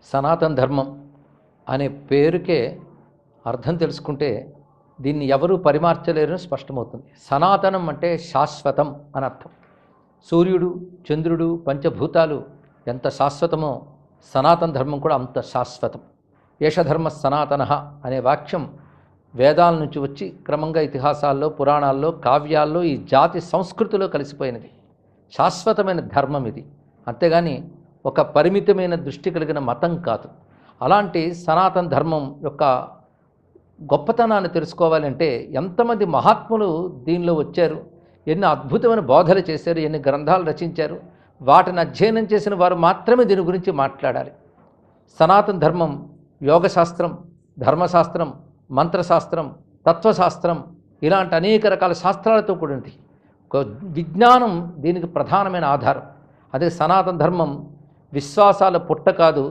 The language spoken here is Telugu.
సనాతన ధర్మం అనే పేరుకే అర్థం తెలుసుకుంటే దీన్ని ఎవరూ పరిమార్చలేరని స్పష్టమవుతుంది. సనాతనం అంటే శాశ్వతం అని అర్థం. సూర్యుడు, చంద్రుడు, పంచభూతాలు ఎంత శాశ్వతమో సనాతన ధర్మం కూడా అంత శాశ్వతం. ఏషధర్మ సనాతన అనే వాక్యం వేదాల నుంచి వచ్చి క్రమంగా ఇతిహాసాల్లో, పురాణాల్లో, కావ్యాల్లో, ఈ జాతి సంస్కృతిలో కలిసిపోయినది. శాశ్వతమైన ధర్మం ఇది, అంతేగాని ఒక పరిమితమైన దృష్టి కలిగిన మతం కాదు. అలాంటి సనాతన ధర్మం యొక్క గొప్పతనాన్ని తెలుసుకోవాలంటే ఎంతమంది మహాత్ములు దీనిలో వచ్చారు, ఎన్ని అద్భుతమైన బోధలు చేశారు, ఎన్ని గ్రంథాలు రచించారు, వాటిని అధ్యయనం చేసిన వారు మాత్రమే దీని గురించి మాట్లాడాలి. సనాతన ధర్మం యోగశాస్త్రం, ధర్మశాస్త్రం, మంత్రశాస్త్రం, తత్వశాస్త్రం ఇలాంటి అనేక రకాల శాస్త్రాలతో కూడినది. ఒక విజ్ఞానం దీనికి ప్రధానమైన ఆధారం. అదే సనాతన ధర్మం విశ్వాసాల పుట్ట కాదు,